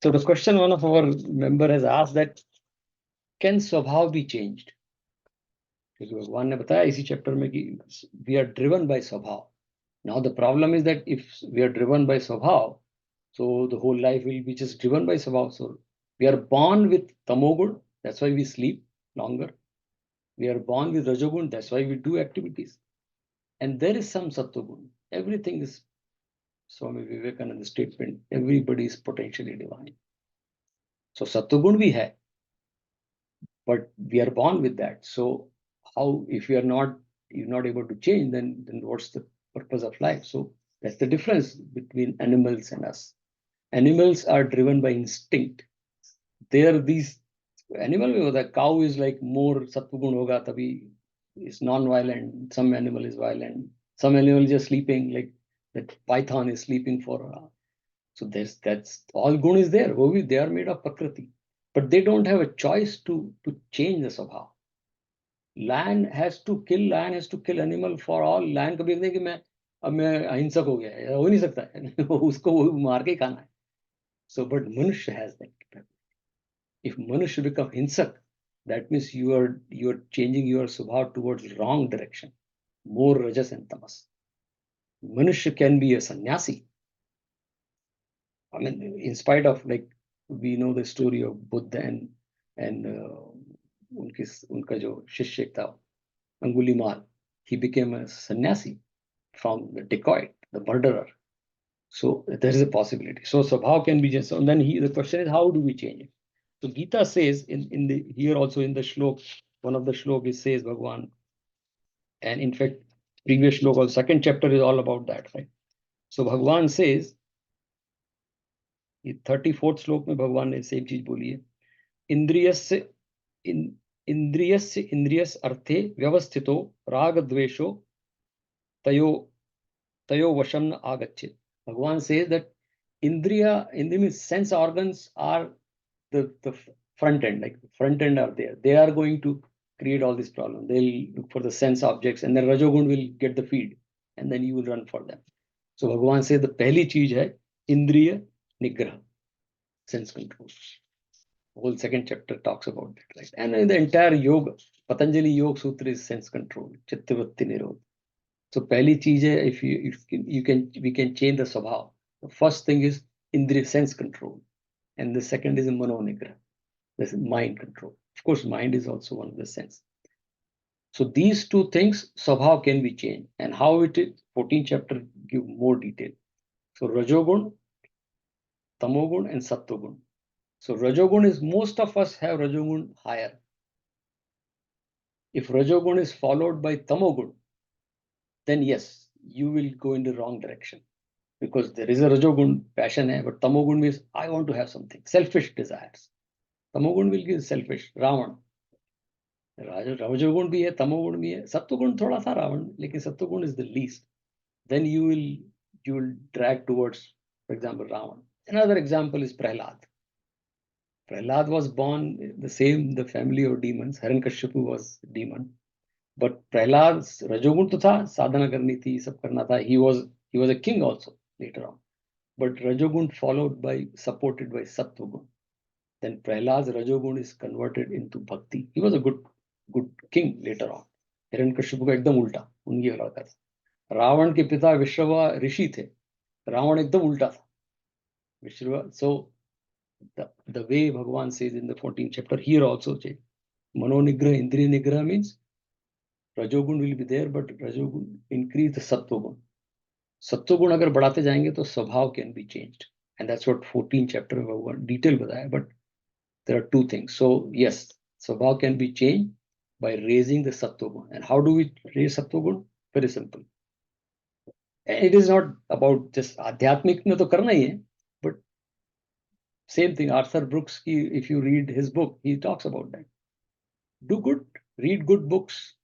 So the question one of our member has asked that can स्वभाव be changed? क्योंकि भगवान ने बताया इसी चैप्टर में कि we are driven by स्वभाव. Now the problem is that if we are driven by स्वभाव, so the whole life will be just driven by स्वभाव. So we are born with tamogun, that's why we sleep longer. We are born with rajogun, that's why we do activities. And there is some sattvagun. Everything is Swami Vivekananda statement, everybody is potentially divine. So sattvagun we have, but we are born with that. So how, if you're not able to change, then what's the purpose of life? So that's the difference between animals and us. Animals are driven by instinct. They are these animal, the cow is like more sattvagun hoga, tabhi is non-violent. Some animal is violent. Some animal is just sleeping, like that python is sleeping for. So that's all gun is there. They are made of prakriti, but they don't have a choice to change the swabha. Lion has to kill. Lion has to kill animal for all. Lion कभी नहीं कि मैं अहिंसक हो गया, हो नहीं सकता है. उसको मार के ही खाना है. So but मनुष्य has that capability. If मनुष्य become हिंसक, that means you are changing your स्वभाव towards wrong direction, more rajas and tamas. Manushya can be a sannyasi. I mean, in spite of, like, we know the story of Buddha and उनका जो शिष्य था Angulimal, he became a sannyasi from the dacoit, the murderer. So there is a possibility. So Swabhav can be just. And then the question is, how do we change it? So Gita says in the here also in the shlok, one of the shlok it says Bhagwan, and in fact previous shlok or second chapter is all about that, right? So Bhagwan says, 34th श्लोक में भगवान ने same चीज बोली है. इंद्रियस्य इंद्रियस अर्थे व्यवस्थितो राग द्वेषो तयो वशम न आगच्छेत्. Bhagwan says that indriya means sense organs are the front end, like front end are there. They are going to create all this problem. They'll look for the sense objects, and then rajogun will get the feed, and then you will run for them. So Bhagwan says the pehli cheez hai indriya nigrah, sense control. Whole second chapter talks about that, right? And in the entire yoga, Patanjali Yoga Sutra is sense control, chittavritti nirodha. So pehli cheez hai, if we can change the swabhav. The first thing is indriya sense control, and the second is mano nigrah, this is mind control. Of course, mind is also one of the sense. So these two things, swabhav can be changed, and how it is, 14th chapter give more detail. So rajogun, tamogun, and sattvagun. So rajogun is, most of us have rajogun higher. If rajogun is followed by tamogun, then yes, you will go in the wrong direction, because there is a rajogun passion hai, but tamogun means I want to have something, selfish desires. Tamogun will give selfish. Ravan, rajogun bhi hai, tamogun bhi hai, sattvagun thoda tha Ravan, lekin sattvagun is the least. Then you will drag towards, for example, Ravan. Another example is Prahlad. Prahlad was born the family of demons. Hiranyakashipu was demon. But Prahlad's rajogun to tha, sadhana karni thi, sab karna tha. He was a king also later on. But rajogun supported by sattvagun. Then Prahlad's rajogun is converted into bhakti. He was a good king later on. Hiranyakashipu ka ekdam ulta, unki औलाद था. रावण के पिता विश्रवा ऋषि थे. रावण एकदम उल्टा था. Vishrava. So the way Bhagwan says in the 14th chapter, here also, Mano Nigra, Indriya Nigra means Rajogun will be there, but Rajogun increase the Sattvagun. Sattvagun agar बढ़ाते जाएंगे तो स्वभाव can be changed. And that's what 14th chapter of Bhagwan detail बताया. But there are two things. So yes, स्वभाव can be changed by raising the Sattvagun. And how do we raise Sattvagun? Very simple. And it is not about just आध्यात्मिक में तो करना ही है, but same thing, Arthur Brooks, if you read his book, he talks about that. Do good, read good books,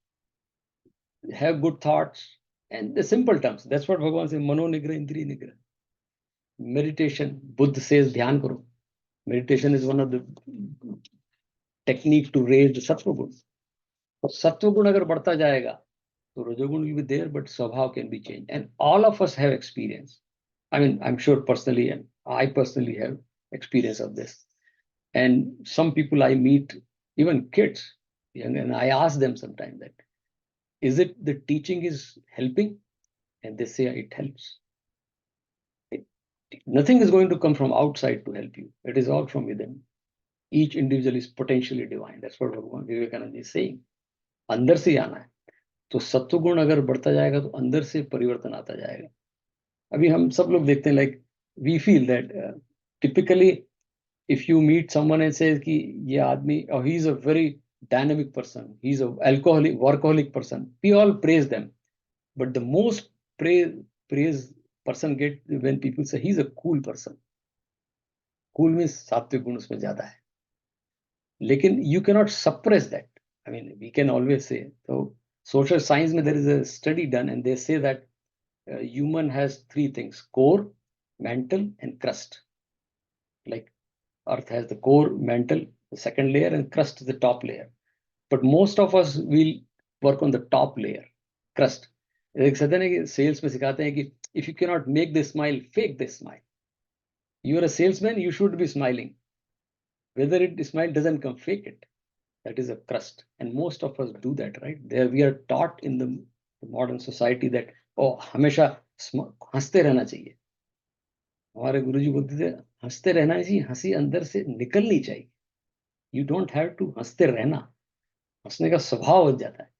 have good thoughts, and the simple terms. That's what Bhagavan says, Mano Nigra, Indri Nigra. Meditation, Buddha says, Dhyan Karo. Meditation is one of the technique to raise the Sattva Gun. So Sattva Gun agar badhta jayega, so Rajogun will be there, but Swabhav can be changed. And all of us have experience. I mean, I'm sure personally, and I personally have experience of this. And some people I meet, even kids, and I ask them sometimes that, is it the teaching is helping? And they say it helps. Nothing is going to come from outside to help you. It is all from within. Each individual is potentially divine. That's what Bhagwan Vivekananda is saying. अंदर से ही आना है. तो सत्वगुण अगर बढ़ता जाएगा तो अंदर से परिवर्तन आता जाएगा. अभी हम सब लोग देखते हैं, like we feel that typically if you meet someone and says कि ये आदमी, or he is a very dynamic person, he is a alcoholic, workaholic person, we all praise them. But the most praise person get when people say he's a cool person. Cool means सात्विक गुण उसमें ज्यादा है. लेकिन you cannot suppress that. I mean, we can always say. So social science में there is a study done and they say that human has three things: core, mantle, and crust. Like Earth has the core, mantle, the second layer, and crust is the top layer. But most of us will work on the top layer, crust. एक कहते हैं कि sales में सिखाते हैं कि if you cannot make the smile, fake the smile. You are a salesman, you should be smiling. Whether it smile doesn't come, fake it. That is a crust. And most of us do that, right? There we are taught in the modern society that, oh, हमेशा हंसते रहना चाहिए. हमारे गुरुजी बोलते थे हंसते रहना चाहिए, हंसी अंदर से निकलनी चाहिए. You don't have to हंसते रहना. हंसने का स्वभाव बन जाता है.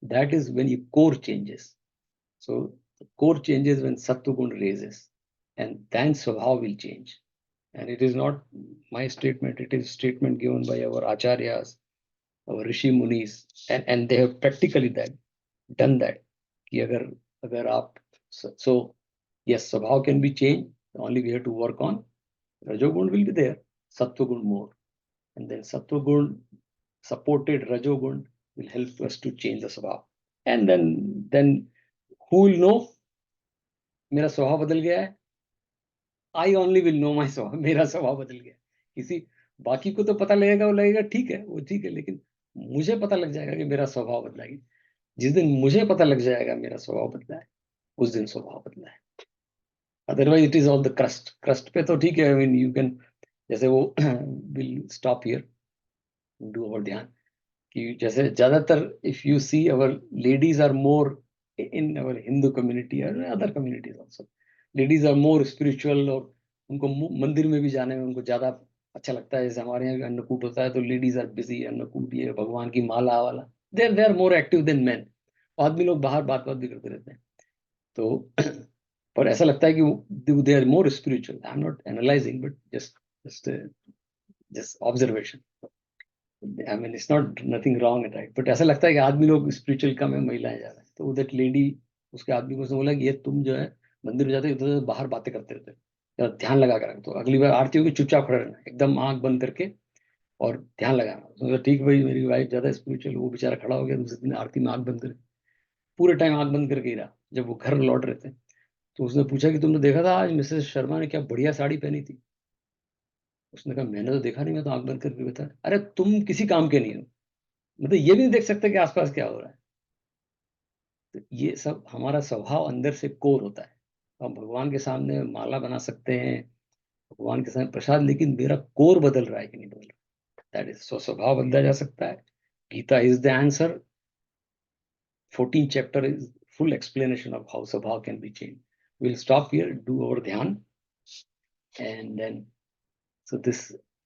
That is when your core changes. So the core changes when Sattva Gun raises, and then Swabhav will change. And it is not my statement, it is a statement given by our Acharyas, our Rishi Munis, and they have practically done that. कि अगर आप, so yes, Swabhav can be changed, only we have to work on. Rajogun will be there, Sattva Gun more. And then Sattva Gun supported Rajogun will help us to change the Swabhav. And then who will know मेरा स्वभाव बदल गया है? I only will know my स्वभाव, मेरा स्वभाव बदल गया. किसी बाकी को तो पता लगेगा, वो लगेगा ठीक है, वो ठीक है, लेकिन मुझे पता लग जाएगा कि मेरा स्वभाव बदला है. जिस दिन मुझे पता लग जाएगा मेरा स्वभाव बदला है, उस दिन स्वभाव बदला है. Otherwise it is all the crust पे तो ठीक है. I mean, you can, जैसे वो will stop here, do our ध्यान कि जैसे ज्यादातर if you see our ladies are more in our Hindu community or other communities also, ladies are more spiritual, और उनको मंदिर में भी जाने में उनको ज्यादा अच्छा लगता है. जैसे हमारे यहाँ भी अन्नकूट होता है तो लेडीज आर बिजी, अन्नकूट ये भगवान की माला वाला, they are more active than man. आदमी लोग बाहर बात भी करते रहते हैं. तो पर ऐसा लगता है कि they are more spiritual. I am not analysing but just observation. I mean, it's not nothing wrong at right, but ऐसा लगता है कि आदमी लोग स्पिरिचुअल कम है, महिलाएं ज्यादा है. तो दैट लेडी उसके आदमी को उसने बोला कि ये तुम जो है मंदिर में जाते हो बाहर बातें करते रहते हो, ध्यान लगा कर. तो अगली बार आरती होगी चुपचाप खड़े रहना, एकदम आंख बंद करके और ध्यान लगाना. तो ठीक भाई, मेरी वाइफ ज्यादा स्पिरिचुअल, वो बेचारा खड़ा हो गया दूसरे दिन आरती में आंख बंद कर, पूरे टाइम आंख बंद करके ही रहा. जब वो घर लौट रहे थे तो उसने पूछा कि तुमने देखा था आज मिसेस शर्मा ने क्या बढ़िया साड़ी पहनी थी? उसने कहा मैंने तो देखा नहीं, मैं तो आंख बंद करके बैठा. अरे तुम किसी काम के नहीं हो, मतलब ये भी नहीं देख सकते कि आसपास क्या हो रहा है. तो ये सब हमारा स्वभाव अंदर से कोर होता है. हम भगवान के सामने माला बना सकते हैं, भगवान के सामने प्रसाद, लेकिन मेरा कोर बदल रहा है कि नहीं बदल रहा. दैट इज, स्वभाव बदला जा सकता है. Gita is the answer. 14th chapter is full explanation of how स्वभाव can be changed. We'll stop here, do our dhyan, and then so this